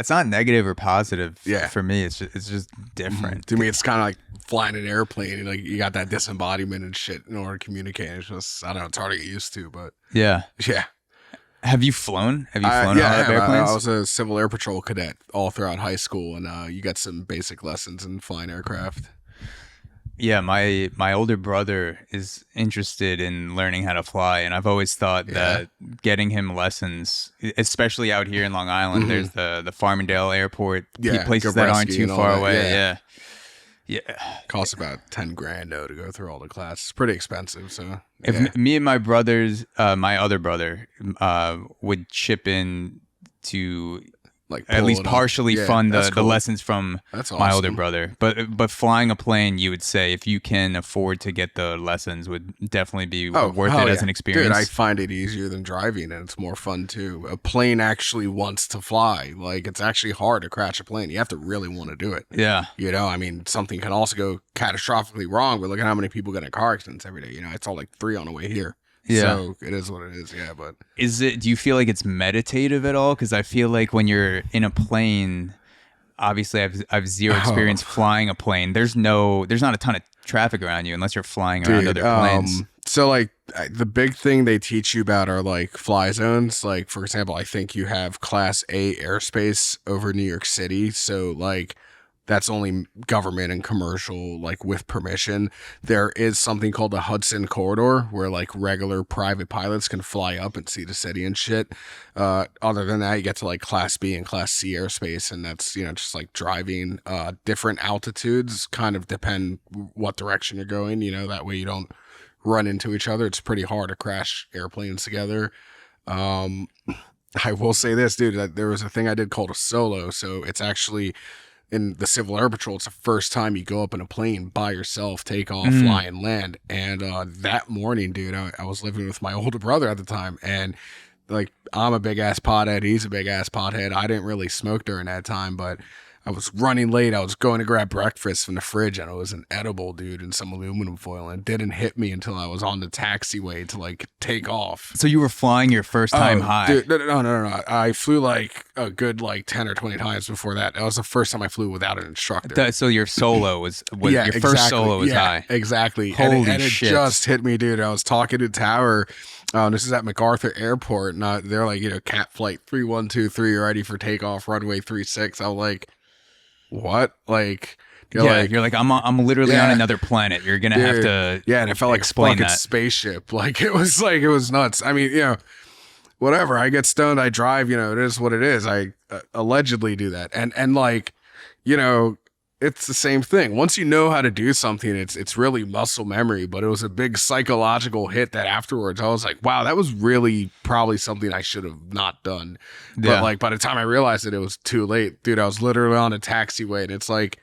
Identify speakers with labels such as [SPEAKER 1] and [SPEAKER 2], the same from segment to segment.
[SPEAKER 1] it's not negative or positive.
[SPEAKER 2] Yeah.
[SPEAKER 1] For me, it's just different.
[SPEAKER 2] To me, it's kind of like flying an airplane. Like you got that disembodiment and shit in order to communicate. It's just, I don't know, it's hard to get used to, but
[SPEAKER 1] Yeah.
[SPEAKER 2] yeah.
[SPEAKER 1] Have you flown? Have you flown a lot of airplanes?
[SPEAKER 2] I was a Civil Air Patrol cadet all throughout high school, and you got some basic lessons in flying aircraft.
[SPEAKER 1] Yeah, my older brother is interested in learning how to fly, and I've always thought that getting him lessons, especially out here in Long Island, there's the Farmingdale Airport, places that aren't too far away. Yeah.
[SPEAKER 2] Costs about $10,000 though to go through all the classes. It's pretty expensive. So
[SPEAKER 1] if me and my brothers, my other brother, would chip in to
[SPEAKER 2] like
[SPEAKER 1] at least partially fund the lessons from my older
[SPEAKER 2] awesome.
[SPEAKER 1] brother. But flying a plane, you would say, if you can afford to get the lessons, would definitely be worth it as an experience.
[SPEAKER 2] Dude, I find it easier than driving, and it's more fun too. A plane actually wants to fly. Like, it's actually hard to crash a plane. You have to really want to do it.
[SPEAKER 1] Yeah.
[SPEAKER 2] You know, I mean, something can also go catastrophically wrong, but look at how many people get in car accidents every day. You know, it's all like 3 on the way here.
[SPEAKER 1] Yeah.
[SPEAKER 2] So it is what it is. Yeah. But
[SPEAKER 1] do you feel like it's meditative at all? Because I feel like when you're in a plane, obviously I've zero experience flying a plane. There's not a ton of traffic around you unless you're flying around other planes.
[SPEAKER 2] So like the big thing they teach you about are like fly zones. Like, for example, I think you have Class A airspace over New York City. So like, that's only government and commercial, like with permission. There is something called the Hudson Corridor where like regular private pilots can fly up and see the city and shit. Other than that, you get to like Class B and Class C airspace, and that's, you know, just like driving. Different altitudes kind of depend what direction you're going, you know, that way you don't run into each other. It's pretty hard to crash airplanes together. I will say this, dude, that there was a thing I did called a solo. So it's actually, in the Civil Air Patrol, it's the first time you go up in a plane by yourself, take off, fly, and land. And that morning, dude, I was living with my older brother at the time, and like, I'm a big ass pothead, he's a big ass pothead. I didn't really smoke during that time, but I was running late. I was going to grab breakfast from the fridge, and it was an edible, dude, in some aluminum foil, and it didn't hit me until I was on the taxiway to like take off.
[SPEAKER 1] So you were flying your first time high?
[SPEAKER 2] Dude, no. I flew like a good like 10 or 20 times before that. That was the first time I flew without an instructor.
[SPEAKER 1] So your solo was your first solo was high.
[SPEAKER 2] Exactly.
[SPEAKER 1] Holy
[SPEAKER 2] and it
[SPEAKER 1] shit.
[SPEAKER 2] just hit me, dude. I was talking to Tower. This is at MacArthur Airport, and they're like, you know, Cat Flight 3123, ready for takeoff, runway 36. I was like, what? Like, you're like,
[SPEAKER 1] I'm literally on another planet. You're gonna have to
[SPEAKER 2] and it felt like
[SPEAKER 1] explain
[SPEAKER 2] fucking
[SPEAKER 1] that.
[SPEAKER 2] spaceship. Like, it was nuts. I mean, you know, whatever. I get stoned, I drive. You know, it is what it is. I allegedly do that, and like, you know, it's the same thing. Once you know how to do something, it's really muscle memory. But it was a big psychological hit that afterwards I was like, wow, that was really probably something I should have not done. But like, by the time I realized it was too late, dude. I was literally on a taxiway, and it's like,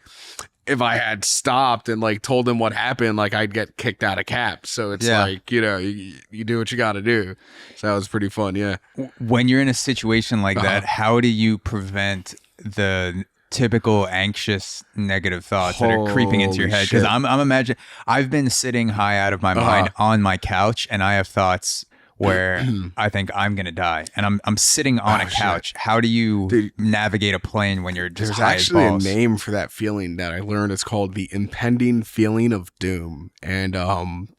[SPEAKER 2] if I had stopped and like told them what happened, like, I'd get kicked out of CAP. So it's like, you know, you do what you got to do. So that was pretty fun. Yeah.
[SPEAKER 1] When you're in a situation like that, how do you prevent the typical anxious negative thoughts that are creeping into your head? Because I'm imagining, I've been sitting high out of my mind on my couch, and I have thoughts where I think I'm gonna die, and I'm sitting on a couch. Shit. How do you navigate a plane when you're just high as balls?
[SPEAKER 2] There's actually a name for that feeling that I learned. It's called the impending feeling of doom. And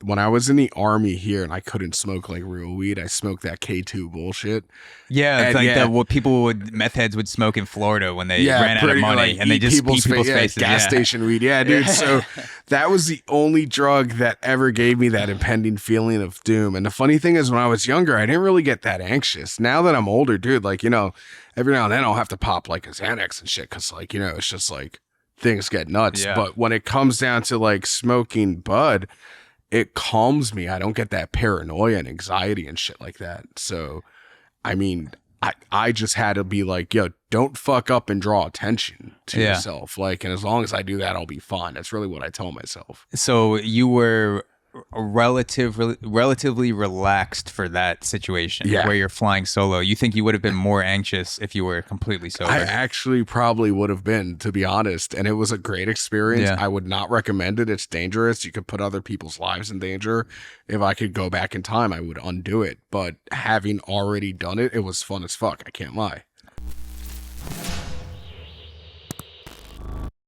[SPEAKER 2] when I was in the Army here and I couldn't smoke like real weed, I smoked that K2 bullshit.
[SPEAKER 1] Yeah, it's like what meth heads would smoke in Florida when they ran out of money,
[SPEAKER 2] like,
[SPEAKER 1] and they just eat people's faces.
[SPEAKER 2] Gas station weed. Yeah, dude. So that was the only drug that ever gave me that impending feeling of doom. And the funny thing is, when I was younger, I didn't really get that anxious. Now that I'm older, dude, like, you know, every now and then I'll have to pop like a Xanax and shit, because, like, you know, it's just like things get nuts.
[SPEAKER 1] Yeah.
[SPEAKER 2] But when it comes down to like smoking bud, it calms me. I don't get that paranoia and anxiety and shit like that. So, I mean, I just had to be like, yo, don't fuck up and draw attention to yourself. Like, and as long as I do that, I'll be fine. That's really what I tell myself.
[SPEAKER 1] So you were relatively relaxed for that situation where you're flying solo. You think you would have been more anxious if you were completely sober?
[SPEAKER 2] I actually probably would have been, to be honest. And it was a great experience. I would not recommend it. It's dangerous. You could put other people's lives in danger. If I could go back in time, I would undo it. But having already done it, it was fun as fuck. I can't lie.